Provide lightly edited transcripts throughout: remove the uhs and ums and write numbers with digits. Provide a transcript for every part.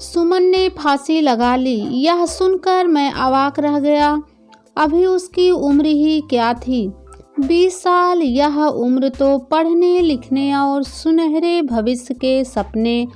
सुमन ने फांसी लगा ली, यह सुनकर मैं अवाक रह गया। अभी उसकी उम्र ही क्या थी, 20 साल। यह उम्र तो पढ़ने लिखने और सुनहरे भविष्य के सपने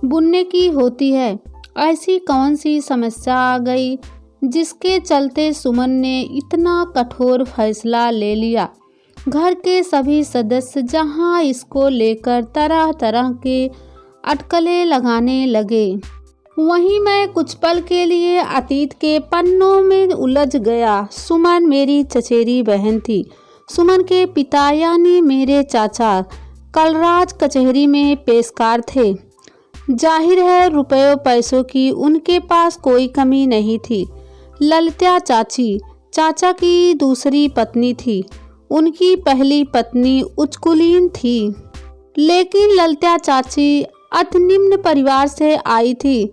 बुनने की होती है। ऐसी कौन सी समस्या आ गई जिसके चलते सुमन ने इतना कठोर फैसला ले लिया। घर के सभी सदस्य जहां इसको लेकर तरह तरह के अटकलें लगाने लगे, वहीं मैं कुछ पल के लिए अतीत के पन्नों में उलझ गया। सुमन मेरी चचेरी बहन थी। सुमन के पिता यानी मेरे चाचा कलराज कचहरी में पेशकार थे। जाहिर है रुपयों पैसों की उनके पास कोई कमी नहीं थी। ललिता चाची चाचा की दूसरी पत्नी थी। उनकी पहली पत्नी उच्कुलीन थी, लेकिन ललिता चाची अति निम्न परिवार से आई थी।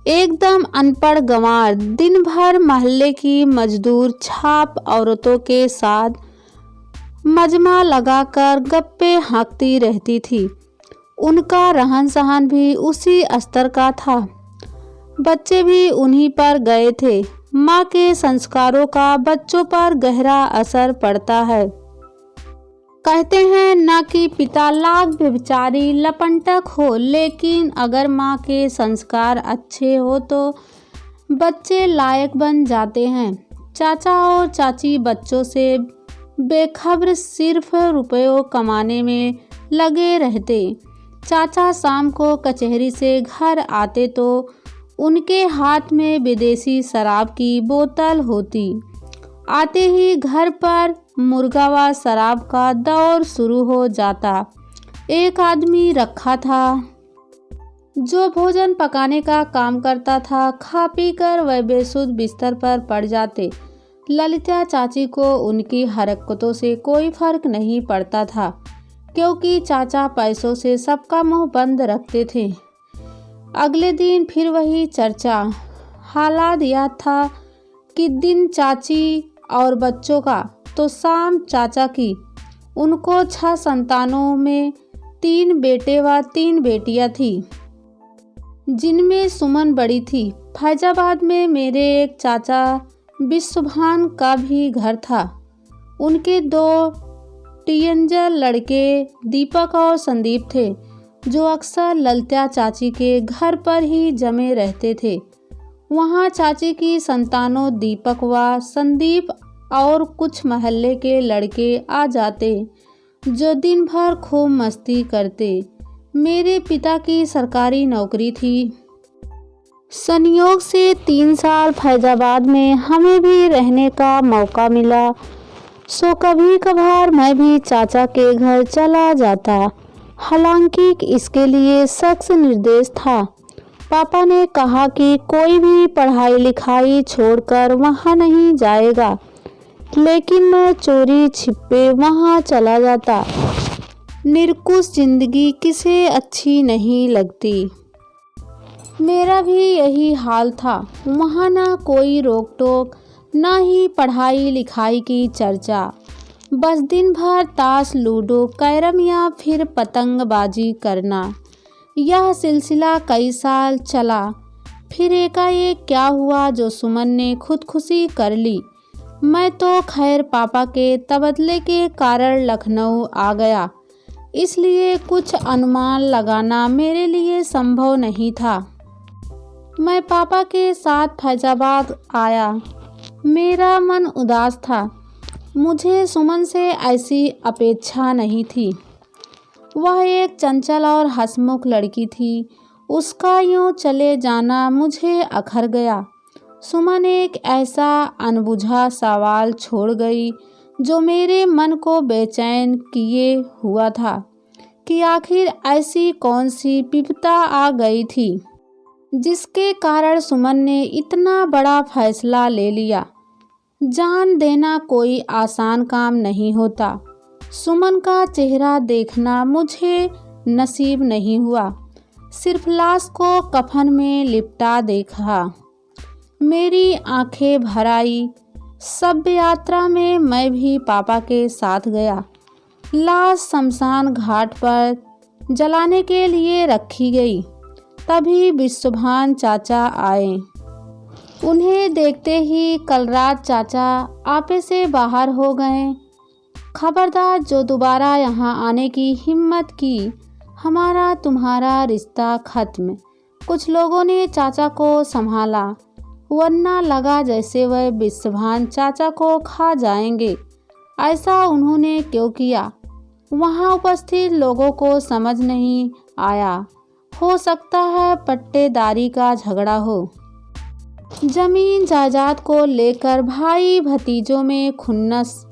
एकदम अनपढ़ गंवार, दिन भर मोहल्ले की मजदूर छाप औरतों के साथ मजमा लगाकर गप्पे हाँकती रहती थी। उनका रहन सहन भी उसी स्तर का था। बच्चे भी उन्हीं पर गए थे। माँ के संस्कारों का बच्चों पर गहरा असर पड़ता है। कहते हैं न कि पिता लाख व्यभिचारी लपंटक हो, लेकिन अगर माँ के संस्कार अच्छे हो तो बच्चे लायक बन जाते हैं। चाचा और चाची बच्चों से बेखबर सिर्फ रुपयों कमाने में लगे रहते। चाचा शाम को कचहरी से घर आते तो उनके हाथ में विदेशी शराब की बोतल होती। आते ही घर पर मुर्गा व शराब का दौर शुरू हो जाता। एक आदमी रखा था जो भोजन पकाने का काम करता था। खा पी कर वह बेसुध बिस्तर पर पड़ जाते। ललिता चाची को उनकी हरकतों से कोई फर्क नहीं पड़ता था, क्योंकि चाचा पैसों से सबका मुंह बंद रखते थे। अगले दिन फिर वही चर्चा। हालात यह था कि दिन चाची और बच्चों का तो शाम चाचा की। उनको 6 संतानों में 3 बेटे व 3 बेटियां थी, जिनमें सुमन बड़ी थी। फैजाबाद में मेरे एक चाचा विश्वभान का भी घर था। उनके 2 टीनेजर लड़के दीपक और संदीप थे, जो अक्सर ललिता चाची के घर पर ही जमे रहते थे। वहाँ चाची की संतानों दीपक व संदीप और कुछ मोहल्ले के लड़के आ जाते, जो दिन भर खूब मस्ती करते। मेरे पिता की सरकारी नौकरी थी। संयोग से 3 साल फैजाबाद में हमें भी रहने का मौका मिला, सो कभी कभार मैं भी चाचा के घर चला जाता। हालांकि इसके लिए सख्त निर्देश था। पापा ने कहा कि कोई भी पढ़ाई लिखाई छोड़कर वहाँ नहीं जाएगा, लेकिन मैं चोरी छिपे वहाँ चला जाता। निरकुश जिंदगी किसे अच्छी नहीं लगती। मेरा भी यही हाल था। वहाँ ना कोई रोक टोक, ना ही पढ़ाई लिखाई की चर्चा। बस दिन भर ताश, लूडो, कैरम या फिर पतंगबाजी करना। यह सिलसिला कई साल चला। फिर एकाएक क्या हुआ जो सुमन ने खुदकुशी कर ली। मैं तो खैर पापा के तबादले के कारण लखनऊ आ गया, इसलिए कुछ अनुमान लगाना मेरे लिए संभव नहीं था। मैं पापा के साथ फैजाबाद आया। मेरा मन उदास था। मुझे सुमन से ऐसी अपेक्षा नहीं थी। वह एक चंचल और हंसमुख लड़की थी। उसका यूं चले जाना मुझे अखर गया। सुमन एक ऐसा अनबुझा सवाल छोड़ गई जो मेरे मन को बेचैन किए हुआ था कि आखिर ऐसी कौन सी विपदा आ गई थी जिसके कारण सुमन ने इतना बड़ा फैसला ले लिया। जान देना कोई आसान काम नहीं होता। सुमन का चेहरा देखना मुझे नसीब नहीं हुआ। सिर्फ लाश को कफन में लिपटा देखा। मेरी आंखें भर आई। शव यात्रा में मैं भी पापा के साथ गया। लाश शमशान घाट पर जलाने के लिए रखी गई। तभी विश्वभान चाचा आए। उन्हें देखते ही कलराज चाचा आपे से बाहर हो गए। खबरदार, जो दोबारा यहाँ आने की हिम्मत की, हमारा तुम्हारा रिश्ता खत्म। कुछ लोगों ने चाचा को संभाला, वरना लगा जैसे वह विश्वभान चाचा को खा जाएंगे। ऐसा उन्होंने क्यों किया, वहाँ उपस्थित लोगों को समझ नहीं आया। हो सकता है पट्टेदारी का झगड़ा हो। जमीन जायदाद को लेकर भाई भतीजों में खुन्नस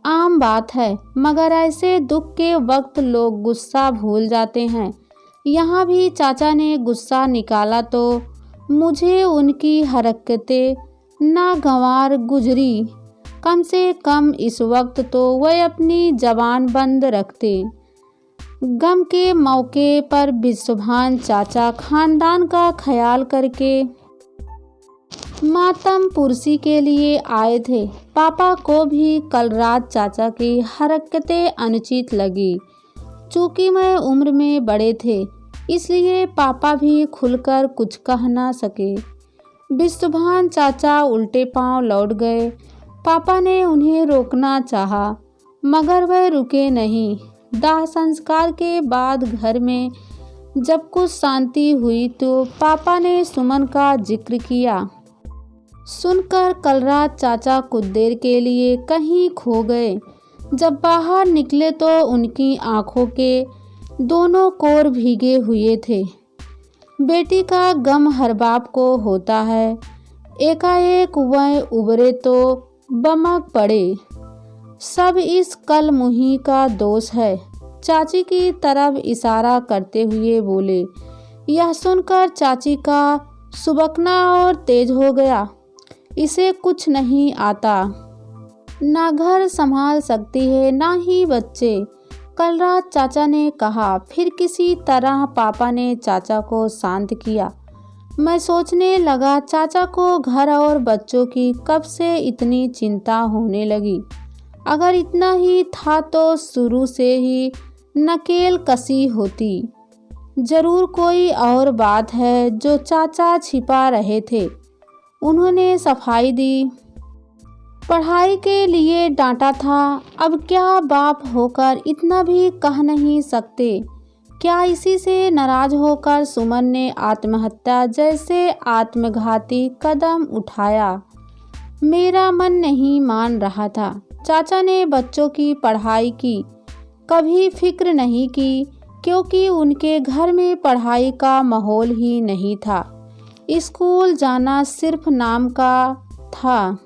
आम बात है, मगर ऐसे दुख के वक्त लोग गुस्सा भूल जाते हैं। यहाँ भी चाचा ने गुस्सा निकाला तो मुझे उनकी हरकतें नागवार गुजरी। कम से कम इस वक्त तो वह अपनी जबान बंद रखते। गम के मौके पर विश्वभान चाचा खानदान का ख्याल करके मातम पुरसी के लिए आए थे। पापा को भी कलराज चाचा की हरकतें अनुचित लगी। चूँकि मैं उम्र में बड़े थे, इसलिए पापा भी खुलकर कुछ कह ना सके। विश्वभान चाचा उल्टे पांव लौट गए। पापा ने उन्हें रोकना चाहा, मगर वह रुके नहीं। दाह संस्कार के बाद घर में जब कुछ शांति हुई तो पापा ने सुमन का जिक्र किया। सुनकर कलराज चाचा कुछ देर के लिए कहीं खो गए। जब बाहर निकले तो उनकी आंखों के दोनों कोर भीगे हुए थे। बेटी का गम हर बाप को होता है। एकाएक वह उबरे तो बमक पड़े। सब इस कलमुही का दोष है। चाची की तरफ इशारा करते हुए बोले। यह सुनकर चाची का सुबकना और तेज हो गया। इसे कुछ नहीं आता, ना घर संभाल सकती है, ना ही बच्चे, कलराज चाचा ने कहा। फिर किसी तरह पापा ने चाचा को शांत किया। मैं सोचने लगा, चाचा को घर और बच्चों की कब से इतनी चिंता होने लगी। अगर इतना ही था तो शुरू से ही नकेल कसी होती। जरूर कोई और बात है जो चाचा छिपा रहे थे। उन्होंने सफाई दी। पढ़ाई के लिए डांटा था, अब क्या बाप होकर इतना भी कह नहीं सकते। क्या इसी से नाराज होकर सुमन ने आत्महत्या जैसे आत्मघाती कदम उठाया। मेरा मन नहीं मान रहा था। चाचा ने बच्चों की पढ़ाई की कभी फिक्र नहीं की, क्योंकि उनके घर में पढ़ाई का माहौल ही नहीं था। स्कूल जाना सिर्फ नाम का था।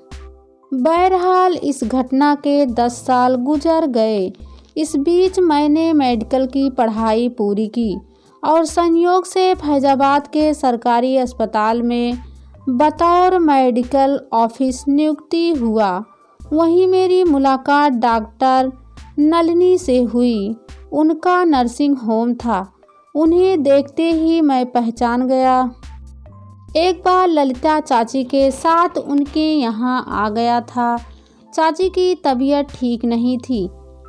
बहरहाल इस घटना के 10 साल गुजर गए। इस बीच मैंने मेडिकल की पढ़ाई पूरी की और संयोग से फैजाबाद के सरकारी अस्पताल में बतौर मेडिकल ऑफिस नियुक्ति हुआ। वहीं मेरी मुलाकात डॉक्टर नलिनी से हुई। उनका नर्सिंग होम था। उन्हें देखते ही मैं पहचान गया। एक बार ललिता चाची के साथ उनके यहाँ आ गया था। चाची की तबीयत ठीक नहीं थी।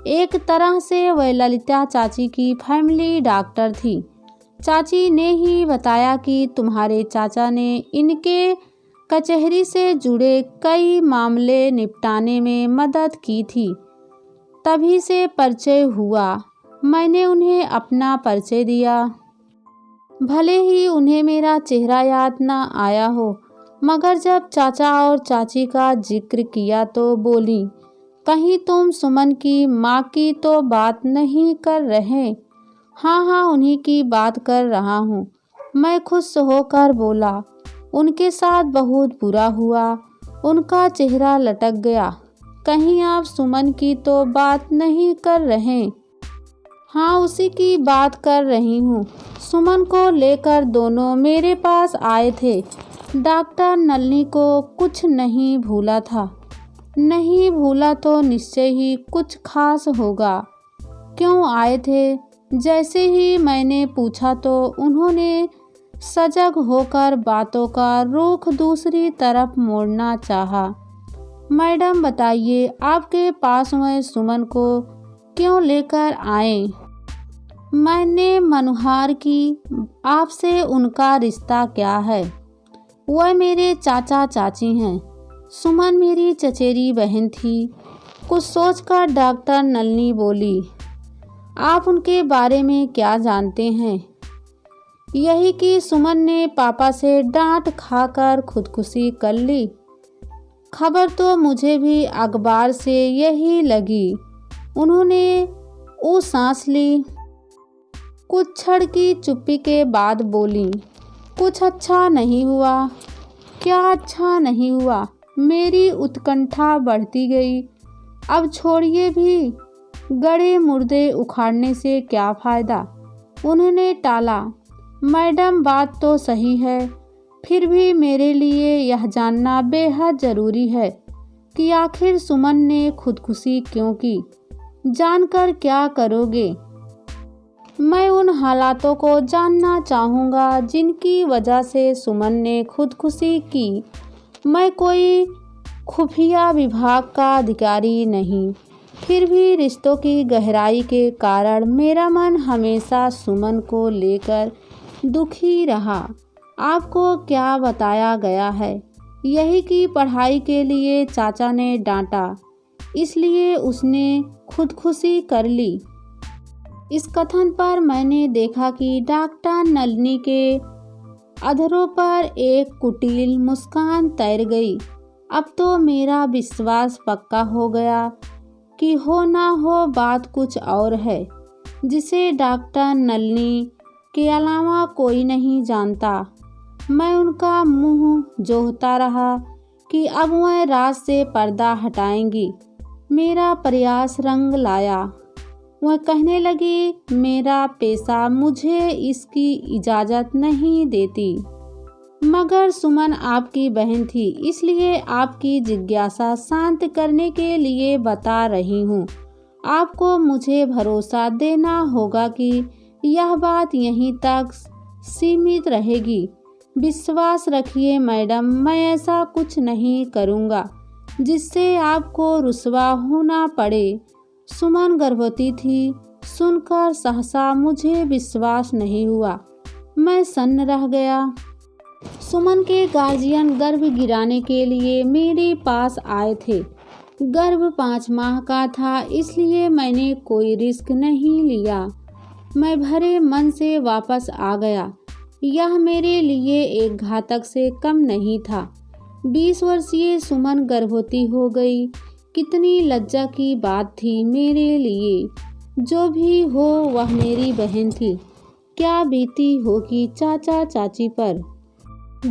एक तरह से वह ललिता चाची की फैमिली डॉक्टर थी। चाची ने ही बताया कि तुम्हारे चाचा ने इनके कचहरी से जुड़े कई मामले निपटाने में मदद की थी। तभी से परिचय हुआ। मैंने उन्हें अपना परिचय दिया। भले ही उन्हें मेरा चेहरा याद न आया हो, मगर जब चाचा और चाची का जिक्र किया तो बोली, कहीं तुम सुमन की माँ की तो बात नहीं कर रहे। हाँ हाँ, उन्हीं की बात कर रहा हूँ। मैं खुश होकर बोला। उनके साथ बहुत बुरा हुआ। उनका चेहरा लटक गया। कहीं आप सुमन की तो बात नहीं कर रहे। हाँ, उसी की बात कर रही हूँ। सुमन को लेकर दोनों मेरे पास आए थे। डॉक्टर नलिनी को कुछ नहीं भूला था। नहीं भूला तो निश्चय ही कुछ खास होगा। क्यों आए थे? जैसे ही मैंने पूछा तो उन्होंने सजग होकर बातों का रुख दूसरी तरफ मोड़ना चाहा। मैडम बताइए, आपके पास वह सुमन को क्यों लेकर आए? मैंने मनोहर की आपसे उनका रिश्ता क्या है? वह मेरे चाचा चाची हैं। सुमन मेरी चचेरी बहन थी। कुछ सोचकर डॉक्टर नलिनी बोली, आप उनके बारे में क्या जानते हैं? यही कि सुमन ने पापा से डांट खाकर खुदकुशी कर ली। खबर तो मुझे भी अखबार से यही लगी। उन्होंने वो सांस ली। कुछ क्षण की चुप्पी के बाद बोली, कुछ अच्छा नहीं हुआ। क्या अच्छा नहीं हुआ? मेरी उत्कंठा बढ़ती गई। अब छोड़िए भी, गड़े मुर्दे उखाड़ने से क्या फ़ायदा? उन्होंने टाला। मैडम बात तो सही है, फिर भी मेरे लिए यह जानना बेहद ज़रूरी है कि आखिर सुमन ने खुदकुशी क्यों की। जानकर क्या करोगे? मैं उन हालातों को जानना चाहूँगा जिनकी वजह से सुमन ने खुदकुशी की। मैं कोई खुफिया विभाग का अधिकारी नहीं, फिर भी रिश्तों की गहराई के कारण मेरा मन हमेशा सुमन को लेकर दुखी रहा। आपको क्या बताया गया है? यही कि पढ़ाई के लिए चाचा ने डांटा, इसलिए उसने खुदकुशी कर ली। इस कथन पर मैंने देखा कि डॉक्टर नलिनी के अधरों पर एक कुटिल मुस्कान तैर गई। अब तो मेरा विश्वास पक्का हो गया कि हो ना हो बात कुछ और है, जिसे डॉक्टर नलिनी के अलावा कोई नहीं जानता। मैं उनका मुंह जोहता रहा कि अब वह राज से पर्दा हटाएंगी। मेरा प्रयास रंग लाया। वह कहने लगी, मेरा पेशा मुझे इसकी इजाज़त नहीं देती, मगर सुमन आपकी बहन थी, इसलिए आपकी जिज्ञासा शांत करने के लिए बता रही हूँ। आपको मुझे भरोसा देना होगा कि यह बात यहीं तक सीमित रहेगी। विश्वास रखिए मैडम, मैं ऐसा कुछ नहीं करूँगा जिससे आपको रुसवा होना पड़े। सुमन गर्भवती थी। सुनकर सहसा मुझे विश्वास नहीं हुआ। मैं सन्न रह गया। सुमन के गार्जियन गर्भ गिराने के लिए मेरे पास आए थे। गर्भ 5 माह का था, इसलिए मैंने कोई रिस्क नहीं लिया। मैं भरे मन से वापस आ गया। यह मेरे लिए एक घातक से कम नहीं था। 20 वर्षीय सुमन गर्भवती हो गई। कितनी लज्जा की बात थी मेरे लिए। जो भी हो, वह मेरी बहन थी। क्या बीती होगी चाचा चाची पर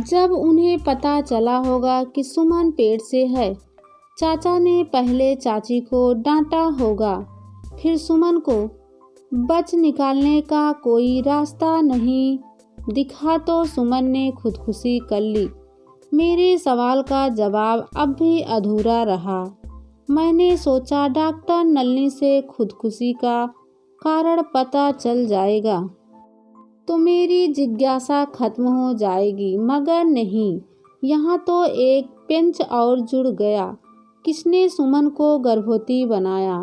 जब उन्हें पता चला होगा कि सुमन पेट से है। चाचा ने पहले चाची को डांटा होगा, फिर सुमन को। बच निकालने का कोई रास्ता नहीं दिखा तो सुमन ने खुदकुशी कर ली। मेरे सवाल का जवाब अब भी अधूरा रहा। मैंने सोचा डॉक्टर नलिनी से खुदकुशी का कारण पता चल जाएगा तो मेरी जिज्ञासा खत्म हो जाएगी, मगर नहीं। यहाँ तो एक पेंच और जुड़ गया। किसने सुमन को गर्भवती बनाया?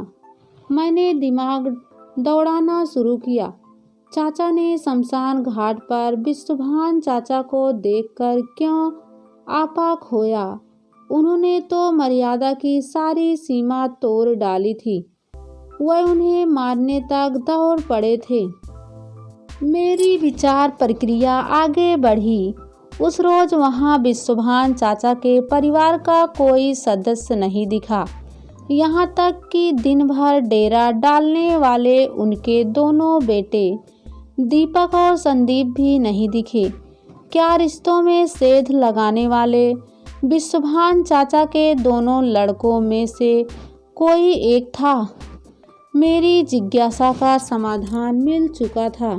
मैंने दिमाग दौड़ाना शुरू किया। चाचा ने शमशान घाट पर विश्वभान चाचा को देखकर क्यों आपा खोया? उन्होंने तो मर्यादा की सारी सीमा तोड़ डाली थी। वह उन्हें मारने तक दौड़ पड़े थे। मेरी विचार प्रक्रिया आगे बढ़ी। उस रोज वहां विश्वभान चाचा के परिवार का कोई सदस्य नहीं दिखा। यहाँ तक कि दिन भर डेरा डालने वाले उनके दोनों बेटे दीपक और संदीप भी नहीं दिखे। क्या रिश्तों में सेध लगाने वाले विश्वभान चाचा के दोनों लड़कों में से कोई एक था? मेरी जिज्ञासा का समाधान मिल चुका था।